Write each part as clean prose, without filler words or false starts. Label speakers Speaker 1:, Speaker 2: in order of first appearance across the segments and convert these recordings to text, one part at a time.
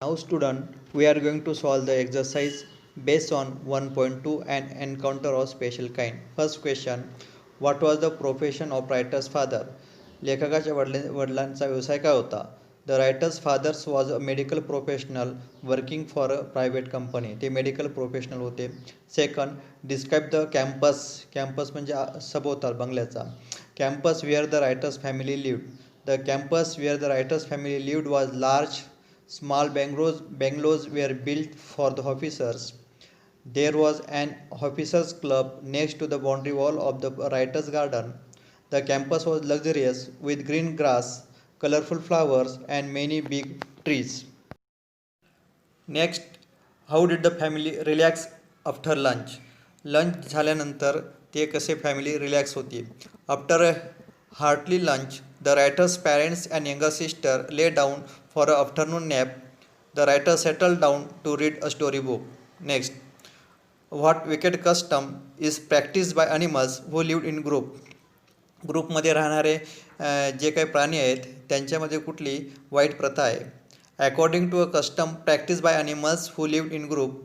Speaker 1: Now student, we are going to solve the exercise based on 1.2 and encounter of special kind. First question, what was the profession of writer's father? लेखकाच्या वडिलांचा व्यवसाय काय होता? The writer's father was a medical professional working for a private company. ते medical professional होते. Second, describe the campus. Campus म्हणजे सभोवताल बंगल्याचा. Campus where the writer's family lived. The campus where the writer's family lived was large. Small bungalows were built for the officers. There was an officers' club next to the boundary wall of the writer's garden. The campus was luxurious with green grass, colorful flowers, and many big trees. Next, how did the family relax after lunch? Lunch झाल्यानंतर ते कसे family relax होती. After a heartly lunch the writer's parents and younger sister lay down for a afternoon nap. The writer settle down to read a story book. Next, what wicked custom is practice by animals who lived in group. ग्रुपमध्ये राहणारे जे काही प्राणी आहेत त्यांच्यामध्ये कुठली वाईट प्रथा आहे. According to a custom practice by animals who lived in group,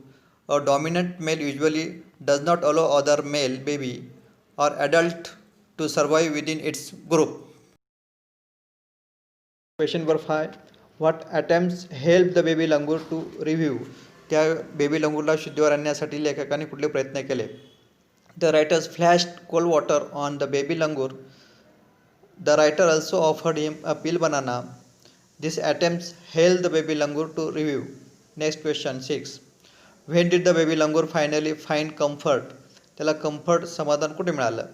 Speaker 1: a dominant male usually does not allow other male baby or adult to survive within its group. Question number 5. What attempts help the baby langur to review? त्या baby लंगूरला शुद्धीवर आणण्यासाठी लेखकाने कुठले प्रयत्न केले. The writers flashed cold water on the baby langur. The writer also offered him a peel banana. These attempts helped the baby langur to review. Next question 6. When did the baby langur finally find comfort? त्याला comfort समाधान कुठे मिळालं.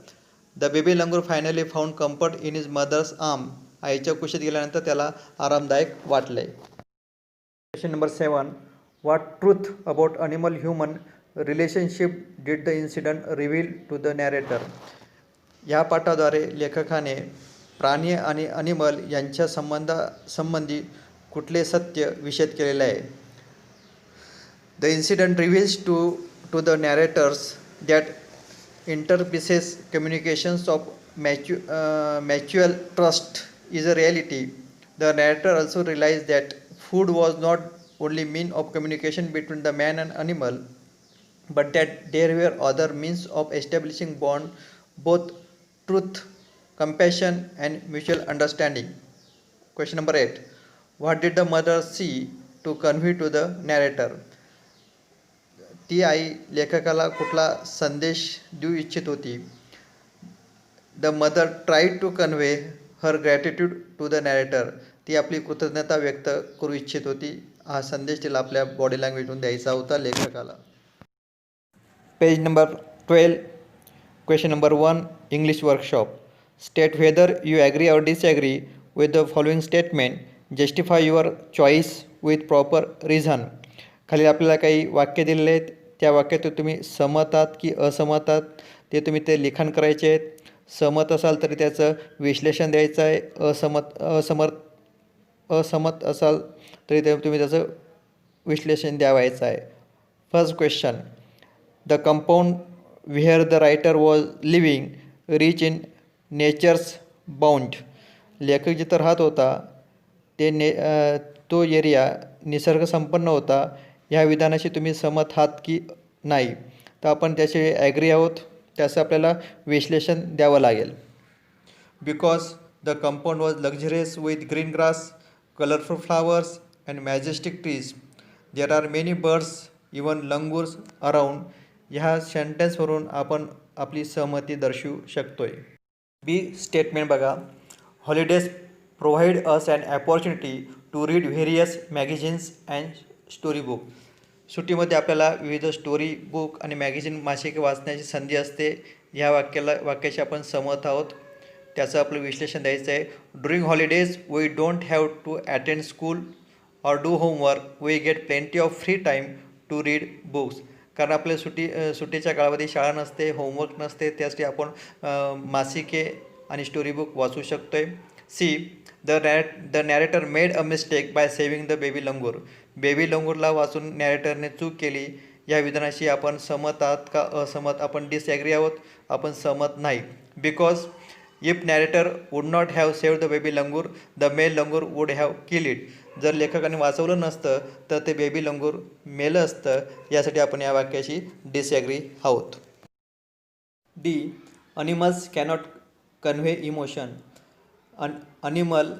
Speaker 1: The baby langur finally found comfort in his mother's arm. आईच्या कुशीत गेल्यानंतर त्याला आरामदायक वाटले. Question number 7. What truth about animal human relationship did the incident reveal to the narrator. या पाठाद्वारे लेखकाने प्राणी आणि अनिमल यांच्या संबंधी कुठले सत्य विशद केलेले आहे. The incident reveals to the narrators that interspecies communications of mutual trust is a reality. The narrator also realized that food was not only means of communication between the man and animal, but that there were other means of establishing bond, both truth, compassion, and mutual understanding. Question number 8. What did the mother see to convey to the narrator? ती आई लेखकाला कुठला संदेश देऊ इच्छित होती. The mother tried to convey her gratitude to the narrator. ती आपली कृतज्ञता व्यक्त करू इच्छित होती. हा संदेश तिला आपल्या बॉडी लँग्वेजमधून द्यायचा होता लेखकाला. Page number 12. Question number 1. English workshop. State whether you agree or disagree with the following statement. Justify your choice with proper reason. खाली आपल्याला काही वाक्य दिलेले आहेत. त्या वाक्यात तुम्ही सहमत आहात की असहमत आहात ते तुम्ही ते लिखाण करायचे आहेत. सहमत असाल तरी त्याचं विश्लेषण द्यायचं आहे. असहमत असाल तरी तुम्ही त्याचं विश्लेषण द्यावायचं आहे. First question. The compound where the writer was living rich in nature's bound. लेखक जिथं राहत होता तो एरिया निसर्गसंपन्न होता. ह्या विधानाशी तुम्ही सहमत आहात की नाही. तर आपण त्याचे ॲग्री आहोत. त्याचं आपल्याला विश्लेषण द्यावं लागेल. Because the compound was luxurious with green grass, colourful flowers and majestic trees. There are many birds even langurs around. ह्या सेंटेन्सवरून आपण आपली सहमती दर्शवू शकतोय. बी स्टेटमेंट बघा. Holidays provide us an opportunity to read various magazines and story book. सुट्टीमध्ये आपल्याला विविध स्टोरी बुक आणि मॅगझिन मासिके वाचण्याची संधी असते. ह्या वाक्याशी आपण सहमत आहोत. त्याचं आपलं विश्लेषण द्यायचं आहे. During holidays we don't have to attend school or do homework. We get plenty of free time to read books. कारण आपल्या सुट्टीच्या काळामध्ये शाळा नसते, होमवर्क नसते, त्यासाठी आपण मासिके आणि स्टोरी बुक वाचू शकतो आहे. See the narrator made a mistake by saving the baby langur. Baby लंगूरला वाचून नॅरेटरने चूक केली. या विधानाशी आपण सहमत आहात का असहमत. आपण डिसॲग्री आहोत. आपण सहमत नाही. Because if narrator would not have save the baby langur the male langur would have kill it. जर लेखकाने वाचवलं नसतं तर ते बेबी लंगूर मेलं असतं. यासाठी आपण या वाक्याशी डिसॲग्री आहोत. D. Animals cannot convey emotion. Animal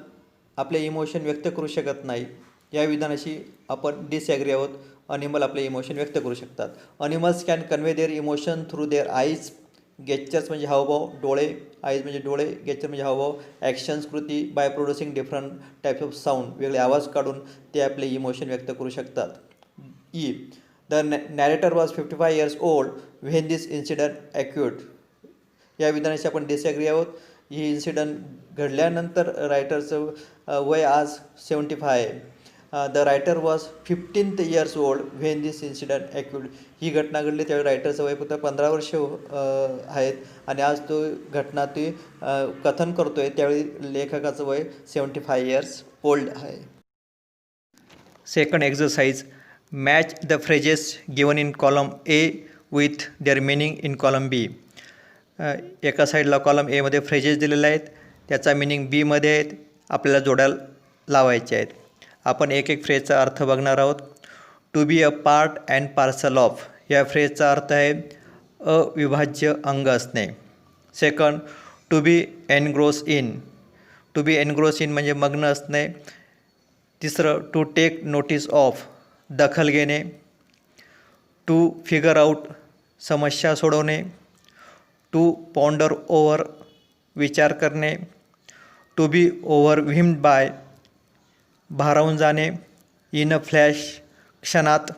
Speaker 1: आपले इमोशन व्यक्त करू शकत नाही. या विधानाशी आपण डिसॲग्री आहोत. अनिमल आपले इमोशन व्यक्त करू शकतात. Animals can convey their emotion through their eyes. Gestures म्हणजे हावभाव, डोळे, आईज म्हणजे डोळे, गेस्चर म्हणजे हावभाव, ॲक्शन्स कृती, by producing different types of sound, वेगळे आवाज काढून ते आपले इमोशन व्यक्त करू शकतात. E. The narrator was 55 years old when this incident occurred. या विधानाशी आपण डिसॲग्री आहोत. ही इन्सिडंट घडल्यानंतर रायटरचं वय आज 75 आहे. The writer was 15 years old when this incident occurred. ही घटना घडली त्यावेळी रायटरचं वय फक्त 15 वर्ष आहेत आणि आज तो घटना ती कथन करतो आहे त्यावेळी लेखकाचं वय 75 years old आहे. Second exercise. Match the phrases given in column A with their meaning in column B. एका साईडला कॉलम एमध्ये फ्रेजेस दिलेले आहेत, त्याचा मिनिंग बीमध्ये आहेत, आपल्याला जोड्या लावायच्या आहेत. आपण एक एक फ्रेजचा अर्थ बघणार आहोत. To be a part and parcel of. या फ्रेजचा अर्थ आहे अविभाज्य अंग असणे. Second, to be engross in. To be engross in म्हणजे मग्न असणे. तिसरं, टू टेक नोटीस ऑफ, दखल घेणे. टू फिगर आउट, समस्या सोडवणे. टू पॉन्डर ओव्हर, विचार करणे. टू बी ओव्हरव्हिम्ड बाय, भारावून जाणे. इन अ फ्लॅश, क्षणात.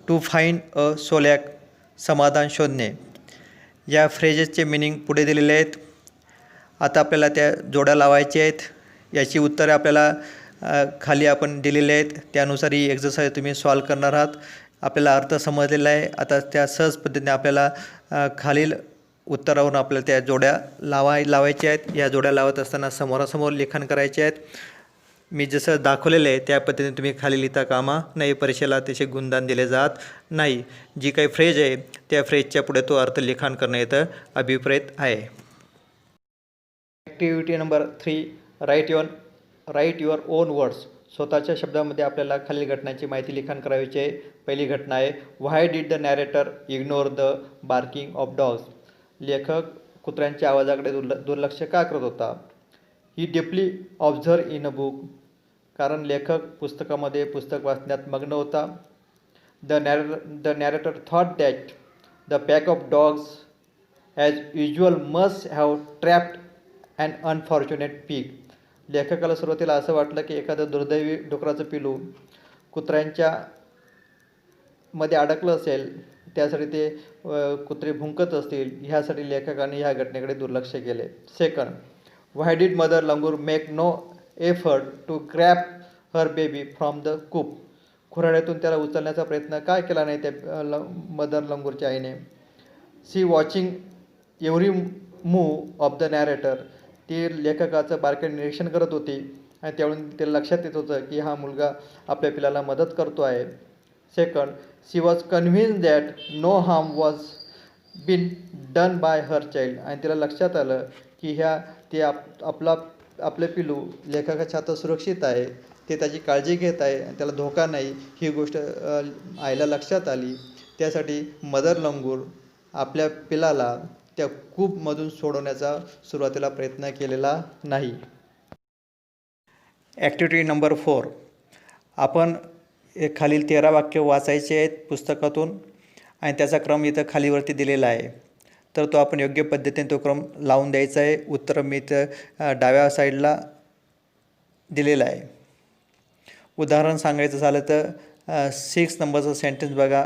Speaker 1: टू फाईंड अ सोलॅक, समाधान शोधणे. या फ्रेजेसचे मिनिंग पुढे दिलेले आहेत. आता आपल्याला त्या जोड्या लावायच्या आहेत. याची उत्तरे आपल्याला खाली आपण दिलेले आहेत. त्यानुसार ही एक्झरसाइज तुम्ही सॉल्व करणार आहात. आपल्याला अर्थ समजलेला आहे. आता त्या सहज पद्धतीने आपल्याला खालील उत्तरावरून आपल्याला त्या जोड्या लावायच्या आहेत. या जोड्या लावत असताना समोरासमोर लिखाण करायचे आहेत. मी जसं दाखवलेलं आहे त्या पद्धतीने तुम्ही खाली लिहिता कामा नाही. परीक्षेला त्याचे गुणदान दिले जात नाही. जी काही फ्रेज आहे त्या फ्रेजच्या पुढे तो अर्थ लिखाण करणं येतं अभिप्रेत आहे. Activity number 3. Write your own words. स्वतःच्या शब्दामध्ये आपल्याला खालील घटनांची माहिती लिखाण करायची आहे. पहिली घटना आहे, why did the narrator ignore the barking of dogs. लेखक कुत्र्यांच्या आवाजाकडे दुर्लक्ष का करत होता. He deeply observe in a book. कारण लेखक पुस्तक वाचण्यात मग्न होता. The narrator thought that the pack of dogs as usual must have trapped and unfortunate pig. लेखकाला सुरुवातीला असं वाटलं की एखादं दुर्दैवी डुकराचं पिलू कुत्र्यांच्या मध्ये अडकलं असेल, त्यासाठी ते कुत्रे भुंकत असतील, ह्यासाठी लेखकाने ह्या घटनेकडे दुर्लक्ष केले. Second, why did mother langur make no effort to grab her baby from the coop. खुराड्यातून त्याला उचलण्याचा प्रयत्न काय केला नाही त्या मदर लंगूरच्या आईने. She watching every move of the narrator. ती लेखकाचं बारकाईने निरीक्षण करत होती आणि त्यावेळी ते लक्षात येत होतं की हा मुलगा आपल्या पिलाला मदत करतो आहे. Second, she was convince that no harm was been done by her child. आणि तिला लक्षात आलं की आपलं पिलू लेखकाच्या हातात सुरक्षित आहे, ते त्याची काळजी घेत आहे, त्याला धोका नाही, ही गोष्ट आईला लक्षात आली. त्यासाठी मदर लंगूर आपल्या पिलाला त्या कूपमधून सोडवण्याचा सुरुवातीला प्रयत्न केलेला नाही. Activity number 4. आपण खालील 13 वाक्य वाचायचे आहेत पुस्तकातून आणि त्याचा क्रम इथं खालीवरती दिलेला आहे. तर तो आपण योग्य पद्धतीने तो क्रम लावून द्यायचा आहे. उत्तर मी इथं डाव्या साईडला दिलेलं आहे. उदाहरण सांगायचं झालं तर 6 नंबरचं सेंटेन्स बघा.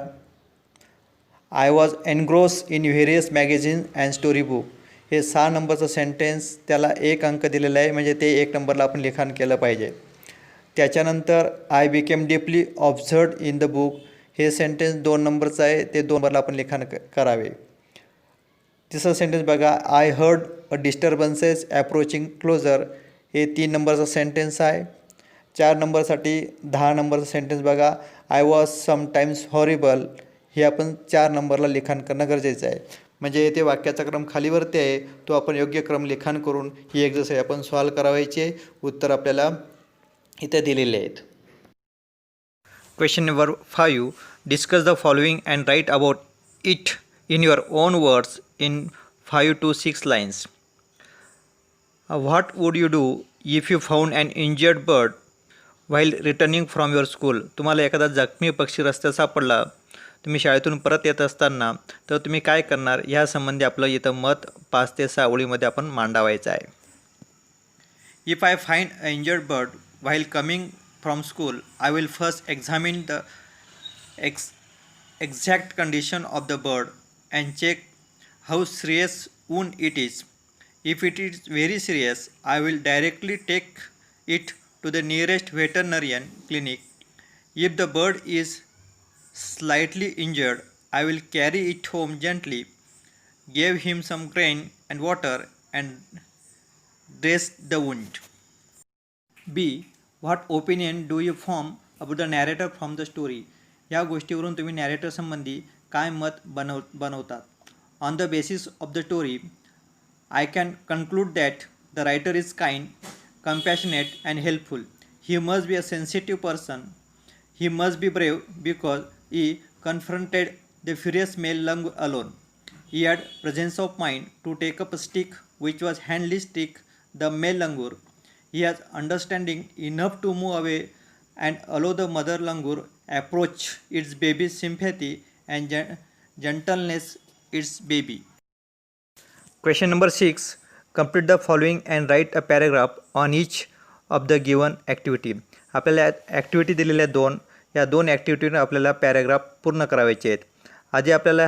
Speaker 1: I was engross in various magazine and story book. हे 6 नंबरचं सेंटेन्स, त्याला 1 अंक दिलेला आहे, म्हणजे ते 1 नंबरला आपण लिखाण केलं पाहिजे. त्याच्यानंतर I became deeply ऑब्झर्ड in the book. हे सेंटेन्स 2 नंबरचं आहे, ते 2 नंबरला आपण लिखाण करावे. तिसरं सेंटेन्स बघा. I heard a disturbances approaching closer. हे 3 नंबरचं सेंटेन्स आहे. 4 नंबरसाठी 10 नंबरचं सेंटेन्स बघा. I was sometimes horrible. हे आपण 4 नंबरला लिखाण करणं गरजेचं आहे. म्हणजे येथे वाक्याचा क्रम खालीवरती आहे, तो आपण योग्य क्रम लिखाण करून ही एक्झरसाइज आपण सॉल्व करावायची आहे. उत्तर आपल्याला इथे दिलेले आहेत. Question number 5. Discuss the following and write about it in your own words in 5 to 6 lines. What would you do if you found an injured bird while returning from your school? तुम्हाला एखादा जखमी पक्षी रस्त्यात सापडला, तुम्ही शाळेतून परत येत असताना, तर तुम्ही काय करणार ह्यासंबंधी आपलं इथं मत 5 ते 6 ओळीमध्ये आपण मांडावायचं आहे. If I find an injured bird while coming from school, I will first examine the exact condition of the bird and check how serious wound it is. If it is very serious, I will directly take it to the nearest veterinarian clinic. If the bird is slightly injured, I will carry it home gently, give him some grain and water, and dress the wound. B. What opinion do you form about the narrator from the story? या गोष्टीवरून तुम्ही narrator संबंधी काय मत बनवतात? On the basis of the story, I can conclude that the writer is kind, compassionate, and helpful. He must be a sensitive person. He must be brave because he confronted the furious male langur alone. He had presence of mind to take up a stick which was handily struck the male langur. He has understanding enough to move away and allow the mother langur approach its baby's sympathy and gentleness its baby. Question number 6. Complete the following and write a paragraph on each of the given activity. आपल्याला activity दिलेल्या या दोन ॲक्टिव्हिटीने आपल्याला paragraph पूर्ण करायचे आहेत. आधी आपल्याला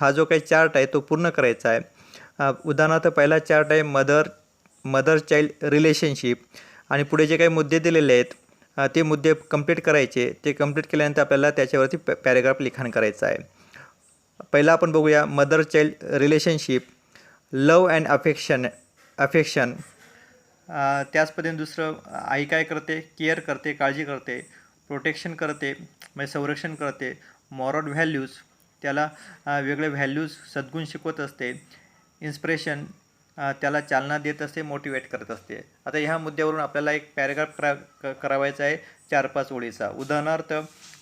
Speaker 1: हा जो काही चार्ट आहे तो पूर्ण करायचा आहे. उदाहरणार्थ पहिला चार्ट आहे मदर चाइल्ड रिलेशनशिप, आणि पुढे जे काही मुद्दे दिलेले आहेत ते मुद्दे कंप्लीट करायचे. ते कंप्लीट केल्यानंतर आपल्याला त्याच्यावरती पॅराग्राफ लिखाण करायचं आहे. पहिला आपण बघूया mother child relationship. Love and affection. त्याच पद्धतीने दुसरं, आई काय करते? केअर करते, काळजी करते. प्रोटेक्शन करते म्हणजे संरक्षण करते. मॉरल व्हॅल्यूज, त्याला वेगळे व्हॅल्यूज सद्गुण शिकवत असते. इन्स्पिरेशन, त्याला चालना देत असते, मोटिवेट करत असते. आता ह्या मुद्द्यावरून आपल्याला एक पॅराग्राफ करावायचा आहे 4-5 ओळीचा. उदाहरणार्थ,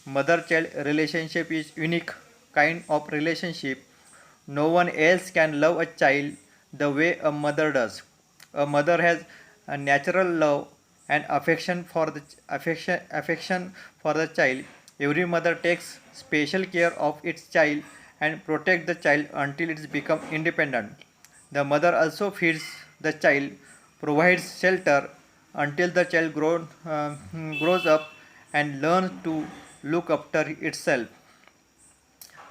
Speaker 1: mother child relationship is unique kind of relationship. No one else can love a child the way a mother does. A mother has a natural love and affection for the child. Every mother takes special care of its child and protect the child until it's become independent. The mother also feeds the child, provides shelter until the child grows up and learns to look after itself.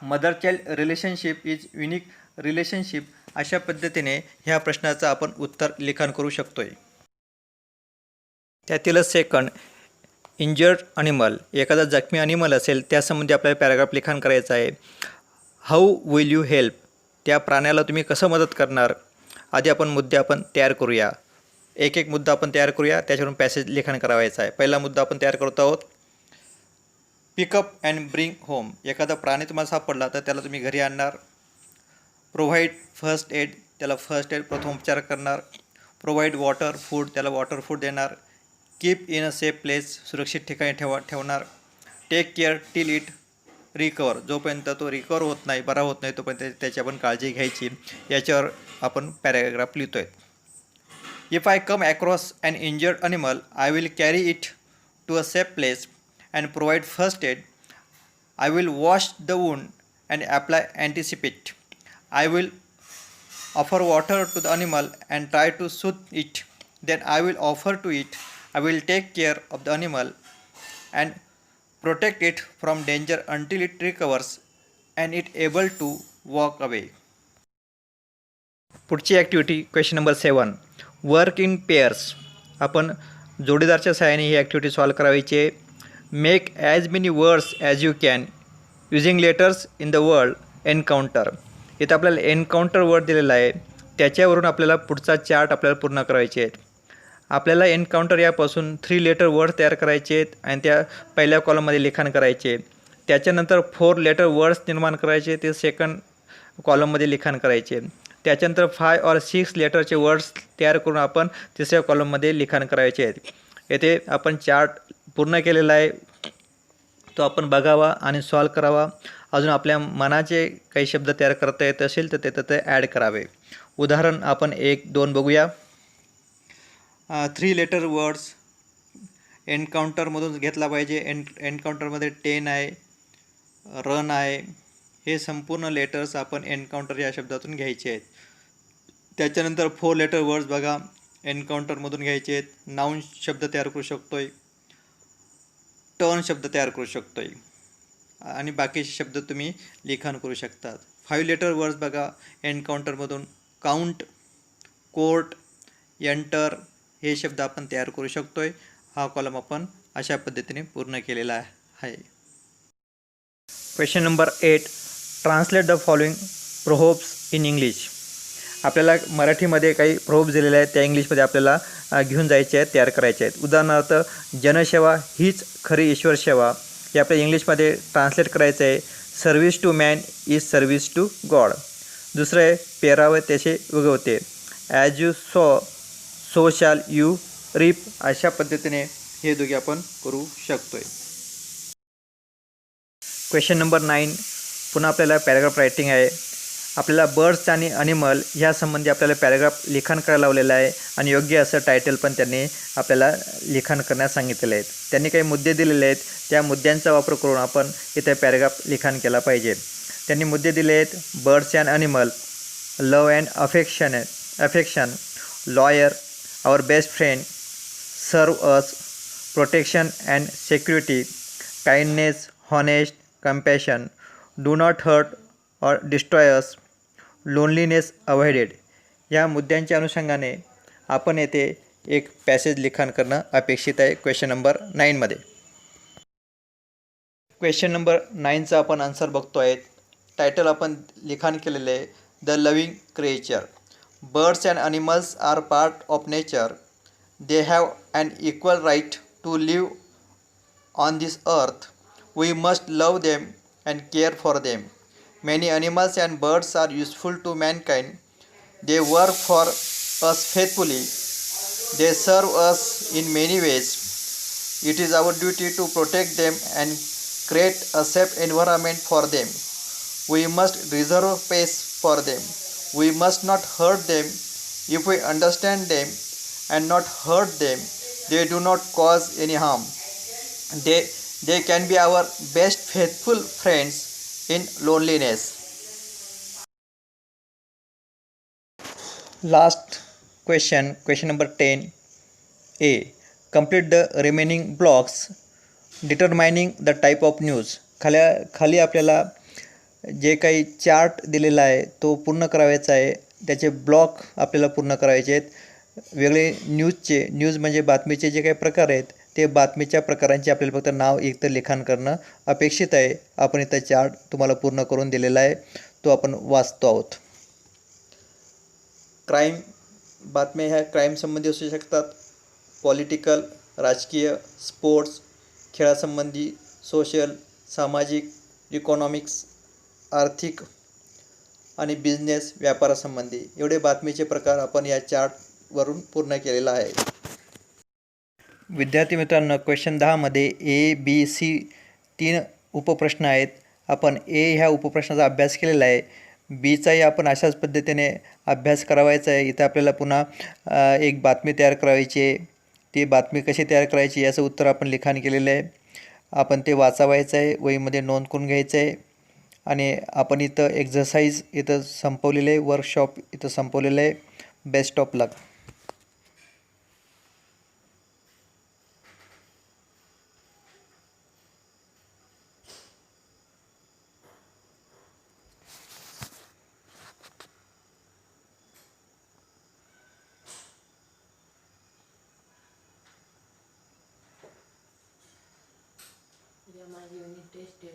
Speaker 1: Mother-child relationship is unique relationship. अशा पद्धतीने ह्या प्रश्नाचं आपण उत्तर लिखाण करू शकतोय. त्यातीलच सेकंड, इंजर्ड ॲनिमल. एखादा जखमी ॲनिमल असेल त्यासंबंधी आपल्याला पॅराग्राफ लिखाण करायचं आहे. How will you help. त्या प्राण्याला तुम्ही कसं मदत करणार? आधी आपण मुद्दे तयार करूया. एक मुद्दा आपण तयार करूया, त्याच्यावरून पॅसेज लिखाण करावायचं आहे. पहिला मुद्दा आपण तयार करत आहोत. Pick up and bring home. एखादा प्राणी तुम्हाला सापडला तर त्याला तुम्ही घरी आणणार. प्रोव्हाइड फर्स्ट एड, त्याला फर्स्ट एड प्रथमोपचार करणार. प्रोव्हाइड वॉटर फूड, त्याला वॉटर फूड देणार. Keep in a safe place, सुरक्षित ठिकाणी ठेवणार. Take care till it recover, जोपर्यंत तो रिकवर होत नाही, बरा होत नाही, तोपर्यंत त्याची आपण काळजी घ्यायची. याच्यावर आपण पॅराग्राफ लिहितो आहे. If I come across an injured animal, I will carry it to a safe place and provide first aid. I will wash the wound and apply anticipate. I will offer water to the animal and try to soothe it. Then I will offer to it. I will take care of the animal and protect it from danger until it recovers and it able to walk away. पुढची activity question number 7. Work in pairs. आपण जोडीदारच्या सहाय्याने ही activity solve करायची आहे. Make as many words as you can using letters in the word encounter. इथं आपल्याला encounter word दिलेला आहे, त्याच्यावरून आपल्याला पुढचा चार्ट आपल्याला पूर्ण करायचे आहेत. आपल्याला एन्काउंटर यापासून 3 लेटर वर्ड तयार करायचे आहेत आणि त्या पहिल्या कॉलममध्ये लिखाण करायचे. त्याच्यानंतर 4 लेटर वर्ड्स निर्माण करायचे, ते सेकंड कॉलममध्ये लिखाण करायचे. त्याच्यानंतर 5 or 6 लेटरचे वर्ड्स तयार करून आपण तिसऱ्या कॉलममध्ये लिखाण करायचे आहेत. येथे आपण चार्ट पूर्ण केलेला आहे, तो आपण बघावा आणि सॉल्व करावा. अजून आपल्या मनाचे काही शब्द तयार करता येत असेल तर ते ॲड करावे. उदाहरण आपण 1-2 बघूया. 3 लेटर वर्ड्स एन्काउंटरमधून घेतला पाहिजे. एन्काउंटरमध्ये 10 आहे, रन आहे. हे संपूर्ण लेटर्स आपण एन्काउंटर या शब्दातून घ्यायचे आहेत. त्याच्यानंतर 4 लेटर वर्ड्स बघा एन्काउंटरमधून घ्यायचे आहेत. नाऊन शब्द तयार करू शकतोय, टर्न शब्द तयार करू शकतोय आणि बाकीचे शब्द तुम्ही लिखाण करू शकतात. 5 लेटर वर्ड्स बघा एन्काउंटरमधून काउंट, कोर्ट, एंटर हे शब्द आपण तयार करू शकतोय. हा कॉलम आपण अशा पद्धतीने पूर्ण केलेला आहे. Question number 8. Translate the following proverbs in English. आपल्याला मराठीमध्ये काही प्रोव्हर्ब्स दिलेले आहेत, त्या इंग्लिशमध्ये आपल्याला घेऊन जायचे आहेत, तयार करायचे आहेत. उदाहरणार्थ जनसेवा हीच खरी ईश्वर सेवा, हे आपल्या इंग्लिशमध्ये ट्रान्सलेट करायचं आहे. Service to man is service to God. दुसरं आहे पेरावे तसे उगवते, as you sow shall you reap. अशा पद्धतीने हे दोघे आपण करू शकतोय. Question number 9. पुन्हा आपल्याला पॅराग्राफ रायटिंग आहे. आपल्याला बर्ड्स आणि ॲनिमल ह्यासंबंधी आपल्याला पॅराग्राफ लिखाण करायला लावलेलं आहे आणि योग्य असं टायटल पण त्यांनी आपल्याला लिखाण करण्यास सांगितलेलं आहे. त्यांनी काही मुद्दे दिलेले आहेत, त्या मुद्द्यांचा वापर करून आपण इथे पॅराग्राफ लिखाण केला पाहिजे. त्यांनी मुद्दे दिले आहेत. Birds and animal, love and affection, loyal, our best friend, serve us, protection and security, kindness, honest, compassion, do not hurt or destroy us, loneliness avoided. या मुद्द्यांच्या अनुषंगाने आपण येथे एक पॅसेज लिखाण करणं अपेक्षित आहे क्वेश्चन नंबर 9मध्ये. क्वेश्चन नंबर 9चा आपण आन्सर बघतो आहे. टायटल आपण लिखाण केलेले आहे, the living creature. Birds and animals are part of nature. They have an equal right to live on this earth. We must love them and care for them. Many animals and birds are useful to mankind. They work for us faithfully. They serve us in many ways. It is our duty to protect them and create a safe environment for them. We must reserve space for them. We must not hurt them. If we understand them and not hurt them, they do not cause any harm. They can be our best faithful friends in loneliness. Last question number 10A. Complete the remaining blocks determining the type of news. खाली आपल्याला जे काही chart दिलेला आहे तो पूर्ण करायचा आहे. त्याचे ब्लॉक आपल्याला पूर्ण करायचे आहेत. वेगळे न्यूज म्हणजे बातमीचे जे काही प्रकार आहेत ते बातमीच्या प्रकारांचे आपल्याला फक्त नाव एकतर लिखाण करणं अपेक्षित आहे. आपण इथं चार्ट तुम्हाला पूर्ण करून दिलेला आहे, तो आपण वाचतो आहोत. क्राईम, बातम्या ह्या क्राईमसंबंधी असू शकतात, पॉलिटिकल, राजकीय, स्पोर्ट्स, खेळासंबंधी, सोशल, सामाजिक, इकॉनॉमिक्स, आर्थिक आणि बिझनेस, व्यापारासंबंधी एवढे बातमीचे प्रकार आपण या चार्टवरून पूर्ण केलेला आहे. विद्यार्थी मित्रांनो, क्वेश्चन 10मध्ये ABC 3 उपप्रश्न आहेत. आपण ह्या उपप्रश्नाचा अभ्यास केलेला आहे. बीचाही आपण अशाच पद्धतीने अभ्यास करावायचा आहे. इथं आपल्याला पुन्हा एक बातमी तयार करायची आहे. ती बातमी कशी तयार करायची याचं उत्तर आपण लिखाण केलेलं आहे. आपण ते वाचावायचं आहे, वहीमध्ये नोंद करून घ्यायचं आहे. आणि आपण इथं एक्झरसाईज इथं संपवलेलं आहे, वर्कशॉप इथं संपवलेलं आहे. बेस्ट ऑफ लक.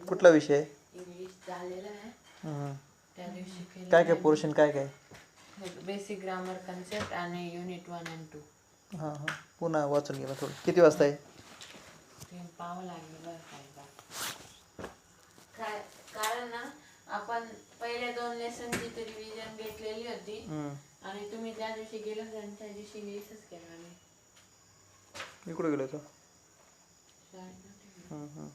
Speaker 1: कुठला विषय?
Speaker 2: इंग्लिश झालेला आहे. त्या दिवशी केलं
Speaker 1: काय काय पोर्शन काय काय?
Speaker 2: बेसिक ग्रामर कन्सेप्ट आणि युनिट 1 आणि 2.
Speaker 1: हां पुन्हा वाचून घे थोडं. किती वाजता आहे?
Speaker 2: पाहावं लागेल काय कारण ना आपण पहिल्या 2 लेसनची तर रिव्हिजन घेतलेली होती आणि तुम्ही त्या दिवशी गेलो आणि त्या दिवशी मिसच केला आम्ही
Speaker 1: मी कुठे गेलो होतो
Speaker 2: शाळेत नव्हते गेलो.
Speaker 1: हां हां